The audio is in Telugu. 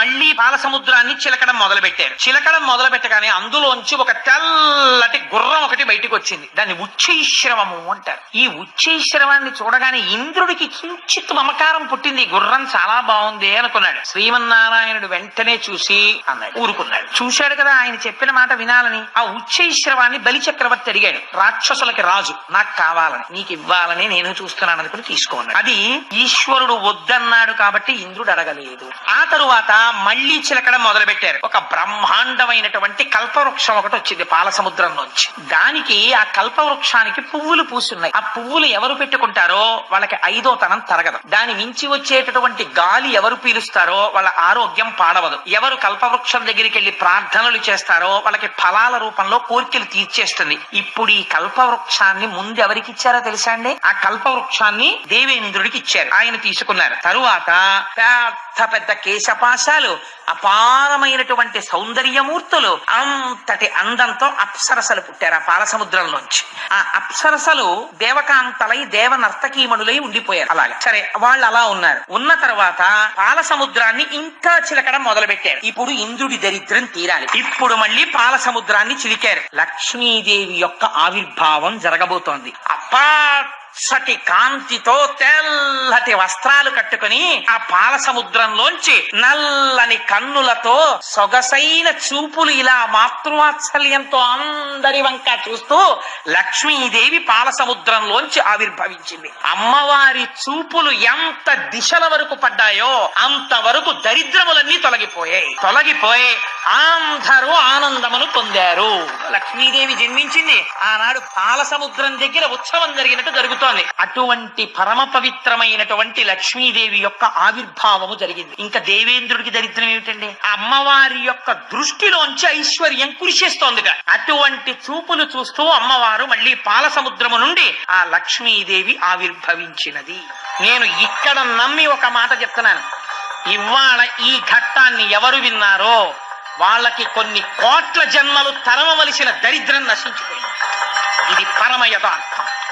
మళ్లీ పాల సముద్రాన్ని చిలకడం మొదలు పెట్టారు. చిలకడం మొదలు పెట్టగానే అందులోంచి ఒక తెల్లటి గుర్రం ఒకటి బయటికి వచ్చింది. దాన్ని ఉచ్చైశ్రవము అంటారు. ఈ ఉచ్చైశ్రవాన్ని చూడగానే ఇంద్రుడికి కించిత్ మమకారం పుట్టింది. గుర్రం చాలా బాగుంది అనుకున్నాడు. శ్రీమన్నారాయణుడు వెంటనే చూసి అన్నాడు, ఊరుకున్నాడు. చూశాడు కదా ఆయన చెప్పిన మాట వినాలని. ఆ ఉచ్చైశ్రవాన్ని బలి చక్రవర్తి అడిగాడు. రాక్షసులకి రాజు, నాకు కావాలని, నీకు ఇవ్వాలని నేను చూస్తున్నాను అనుకుని తీసుకోన్నాడు. అది ఈశ్వరుడు వద్దన్నాడు కాబట్టి ఇంద్రుడు అడగలేదు. ఆ తరువాత మళ్లీ చిలకడం మొదలు పెట్టారు. ఒక బ్రహ్మాండమైనటువంటి కల్పవృక్షం ఒకటి వచ్చింది పాల సముద్రంలోంచి. దానికి ఆ కల్పవృక్షానికి పువ్వులు పూసున్నాయి. ఆ పువ్వులు ఎవరు పెట్టుకుంటారో వాళ్ళకి ఐదో తనం తరగదు. దాని మించి వచ్చేటటువంటి గాలి ఎవరు పీలుస్తారో వాళ్ళ ఆరోగ్యం పాడవదు. ఎవరు కల్పవృక్షం దగ్గరికి వెళ్లి ప్రార్థనలు చేస్తారో వాళ్ళకి ఫలాల రూపంలో కోరికలు తీర్చేస్తుంది. ఇప్పుడు ఈ కల్పవృక్షాన్ని ముందు ఎవరికి ఇచ్చారో తెలుసా అండి? ఆ కల్పవృక్షాన్ని దేవేంద్రుడికి ఇచ్చారు. ఆయన తీసుకున్నారు. తరువాత పెద్ద పెద్ద కేశపాశాలు, అపారమైనటువంటి సౌందర్యమూర్తులు, అంతటి అందంతో అప్సరసలు పుట్టారు ఆ పాల సముద్రంలోంచి. ఆ అప్సరసలు దేవకాంతలై దేవ నర్తకీమణులై ఉండిపోయారు. అలాగే సరే, వాళ్ళు అలా ఉన్నారు. ఉన్న తర్వాత పాల సముద్రాన్ని ఇంకా చిలకడం మొదలు పెట్టారు. ఇప్పుడు ఇంద్రుడి దరిద్రం తీరాలి. ఇప్పుడు మళ్ళీ పాల సముద్రాన్ని చిలికారు. లక్ష్మీదేవి యొక్క ఆవిర్భావం జరగబోతోంది. సటి కాంతితో తెల్లటి వస్త్రాలు కట్టుకుని ఆ పాల సముద్రంలోంచి నల్లని కన్నులతో సొగసైన చూపులు ఇలా మాతృవాత్సల్యంతో అందరి వంక చూస్తూ లక్ష్మీదేవి పాల సముద్రంలోంచి ఆవిర్భవించింది. అమ్మవారి చూపులు ఎంత దిశల వరకు పడ్డాయో అంతవరకు దరిద్రములన్నీ తొలగిపోయి అందరూ ఆనందమును పొందారు. లక్ష్మీదేవి జన్మించింది. ఆనాడు పాల సముద్రం దగ్గర ఉత్సవం జరిగినట్టు జరుగుతుంది. అటువంటి పరమ పవిత్రమైనటువంటి లక్ష్మీదేవి యొక్క ఆవిర్భావము జరిగింది. ఇంకా దేవేంద్రుడికి దరిద్రం ఏమిటండి? అమ్మవారి యొక్క దృష్టిలోంచి ఐశ్వర్యం కురిసేస్తోందిగా. అటువంటి చూపులు చూస్తూ అమ్మవారు మళ్ళీ పాల సముద్రము నుండి ఆ లక్ష్మీదేవి ఆవిర్భవించినది. నేను ఇక్కడ నమ్మి ఒక మాట చెప్తున్నాను. ఇవాళ ఈ ఘట్టాన్ని ఎవరు విన్నారో వాళ్ళకి కొన్ని కోట్ల జన్మలు తరమవలసిన దరిద్రం నశించిపోయింది. ఇది పరమ యథార్థం.